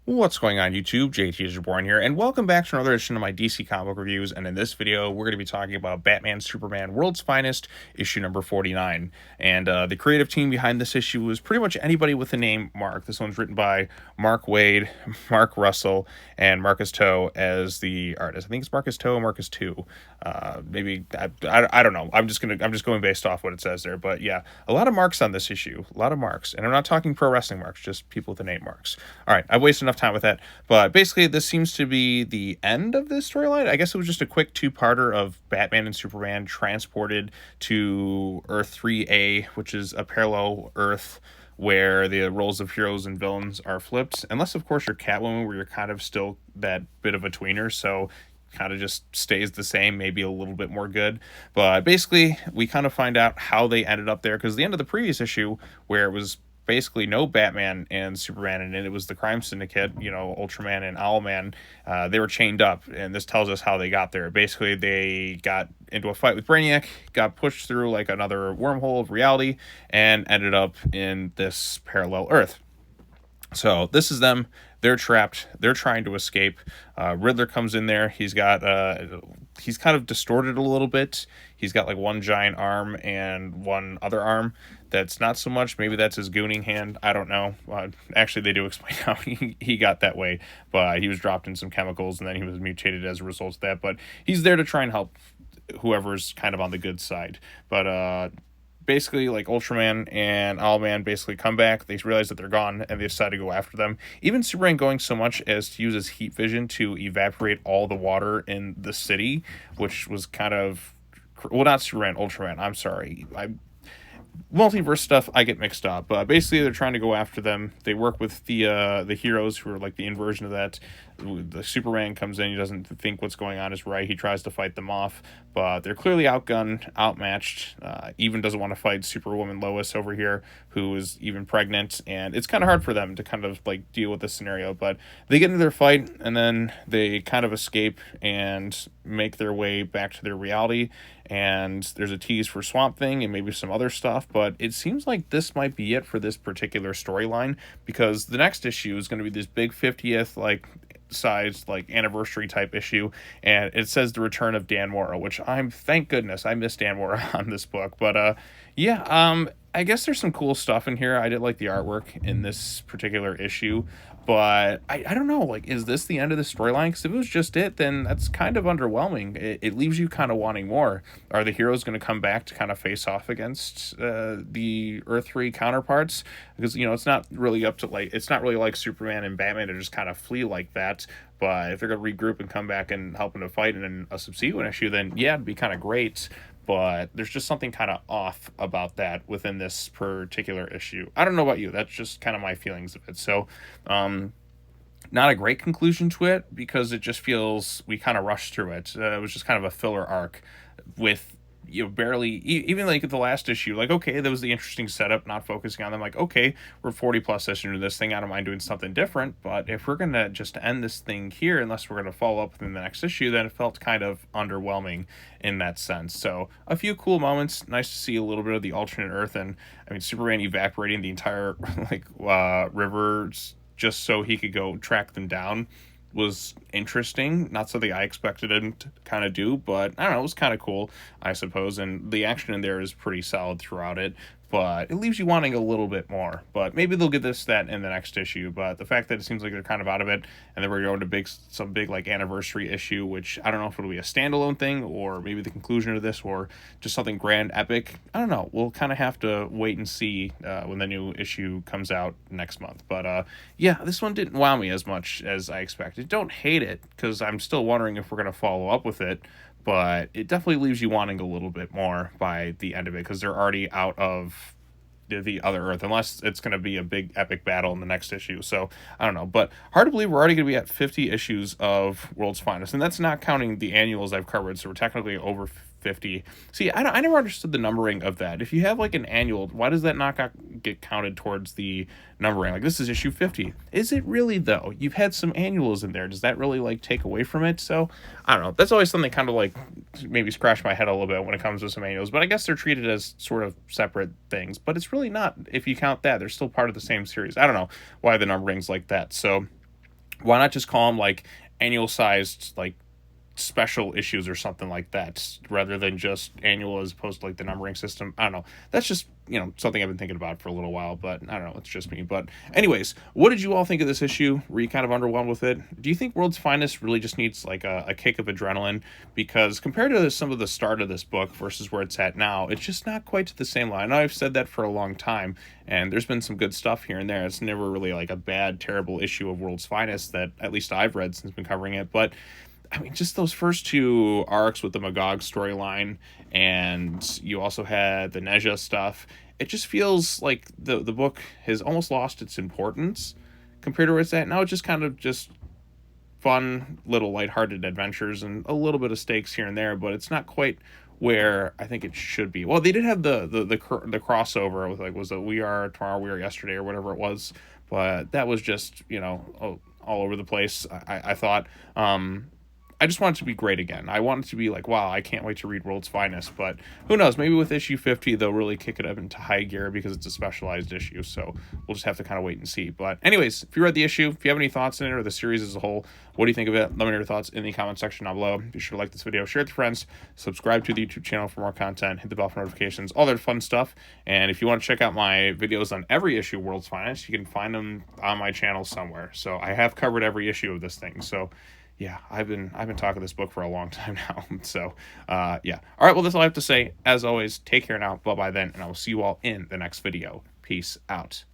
What's going on YouTube? JT is Reborn here, and welcome back to another edition of my DC comic book reviews. And in this video, we're going to be talking about Batman Superman World's Finest, issue number 49. And the creative team behind this issue was pretty much anybody with the name Mark. This one's written by Mark Waid, Mark Russell, and Marcus Toe as the artist. I think it's Marcus Toe, Marcus Two. Maybe I don't know. I'm just going based off what it says there. But yeah, a lot of marks on this issue, a lot of marks, and I'm not talking pro wrestling marks, just people with the name Marks. All right, I've wasted enough time with that, but basically this seems to be the end of this storyline. I guess it was just a quick two-parter of Batman and Superman transported to Earth 3A, which is a parallel Earth where the roles of heroes and villains are flipped, unless of course you're Catwoman, where you're kind of still that bit of a tweener, so kind of just stays the same, maybe a little bit more good. But basically we kind of find out how they ended up there, because the end of the previous issue, where it was basically no Batman and Superman, and it was the crime syndicate, Ultraman and Owlman. They were chained up, and this tells us how they got there. Basically, they got into a fight with Brainiac, got pushed through like another wormhole of reality, and ended up in this parallel Earth. So this is them. They're trapped. They're trying to escape. Riddler comes in there. He's kind of distorted a little bit. He's got like one giant arm and one other arm that's not so much. Maybe that's his gooning hand. I don't know. Actually, they do explain how he got that way, but he was dropped in some chemicals and then he was mutated as a result of that. But he's there to try and help whoever's kind of on the good side. But basically, like, Ultraman and Owlman basically come back. They realize that they're gone, and they decide to go after them. Even Superman going so much as to use his heat vision to evaporate all the water in the city, which was kind of... Well, not Superman, Ultraman. I'm sorry. Multiverse stuff, I get mixed up. Basically, they're trying to go after them. They work with the heroes, who are like the inversion of that. The Superman comes in. He doesn't think what's going on is right. He tries to fight them off, but they're clearly outgunned, outmatched. Even doesn't want to fight Superwoman Lois over here, who is even pregnant, and it's kind of hard for them to kind of like deal with this scenario. But they get into their fight, and then they kind of escape and make their way back to their reality. And there's a tease for Swamp Thing and maybe some other stuff, but it seems like this might be it for this particular storyline, because the next issue is going to be this big 50th like size like anniversary type issue, and it says the return of Dan Mora, which thank goodness I miss Dan Mora on this book. But I guess there's some cool stuff in here. I did like the artwork in this particular issue, but I don't know, like, is this the end of the storyline? Because if it was just it, then that's kind of underwhelming. It leaves you kind of wanting more. Are the heroes going to come back to kind of face off against the Earth 3 counterparts? Because, it's not really it's not really like Superman and Batman to just kind of flee like that. But if they're going to regroup and come back and help them to fight in a subsequent issue, then yeah, it'd be kind of great. But there's just something kind of off about that within this particular issue. I don't know about you. That's just kind of my feelings of it. So, not a great conclusion to it, because it just feels we kind of rushed through it. It was just kind of a filler arc with, barely, even like the last issue, like, okay, that was the interesting setup, not focusing on them. Like, okay, we're 40 plus issues into this thing. I don't mind doing something different, but if we're going to just end this thing here, unless we're going to follow up within the next issue, then it felt kind of underwhelming in that sense. So a few cool moments. Nice to see a little bit of the alternate Earth, and I mean, Superman evaporating the entire rivers just so he could go track them down was interesting. Not something I expected him to kind of do, but I don't know, it was kind of cool, I suppose. And the action in there is pretty solid throughout it, but it leaves you wanting a little bit more. But maybe they'll get that in the next issue. But the fact that it seems like they're kind of out of it, and then we're going to some big like anniversary issue, which I don't know if it'll be a standalone thing, or maybe the conclusion of this, or just something grand epic. I don't know. We'll kind of have to wait and see when the new issue comes out next month. But yeah, this one didn't wow me as much as I expected. Don't hate it, because I'm still wondering if we're going to follow up with it. But it definitely leaves you wanting a little bit more by the end of it, because they're already out of the other Earth, unless it's going to be a big epic battle in the next issue. So I don't know, but hard to believe we're already going to be at 50 issues of World's Finest, and that's not counting the annuals I've covered, so we're technically over 50. See, I never understood the numbering of that. If you have like an annual, why does that not get counted towards the numbering? Like, this is issue 50. Is it really, though? You've had some annuals in there. Does that really like take away from it? So I don't know. That's always something kind of like maybe scratch my head a little bit when it comes to some annuals, but I guess they're treated as sort of separate things, but it's really not. If you count that, they're still part of the same series. I don't know why the numbering's like that. So Why not just call them like annual sized like special issues or something like that, rather than just annual as opposed to like the numbering system? I don't know. That's just, something I've been thinking about for a little while, but I don't know. It's just me. But anyways, what did you all think of this issue? Were you kind of underwhelmed with it? Do you think World's Finest really just needs like a kick of adrenaline? Because compared to some of the start of this book versus where it's at now, it's just not quite to the same line. I know I've said that for a long time, and there's been some good stuff here and there. It's never really like a bad, terrible issue of World's Finest that at least I've read since been covering it. But I mean, just those first two arcs with the Magog storyline, and you also had the Nezha stuff. It just feels like the book has almost lost its importance compared to where it's at now. It's just kind of just fun little lighthearted adventures and a little bit of stakes here and there, but it's not quite where I think it should be. Well, they did have the crossover with like, was it We Are Tomorrow, We Are Yesterday, or whatever it was, but that was just all over the place. I thought. I just want it to be great again. I want it to be like, wow, I can't wait to read World's Finest. But who knows? Maybe with issue 50, they'll really kick it up into high gear because it's a specialized issue. So we'll just have to kind of wait and see. But anyways, if you read the issue, if you have any thoughts in it or the series as a whole, what do you think of it? Let me know your thoughts in the comment section down below. Be sure to like this video, share it with your friends, subscribe to the YouTube channel for more content, hit the bell for notifications, all that fun stuff. And if you want to check out my videos on every issue of World's Finest, you can find them on my channel somewhere. So I have covered every issue of this thing. So yeah, I've been talking this book for a long time now. So, yeah. All right, well, that's all I have to say. As always, take care now. Bye-bye then, and I will see you all in the next video. Peace out.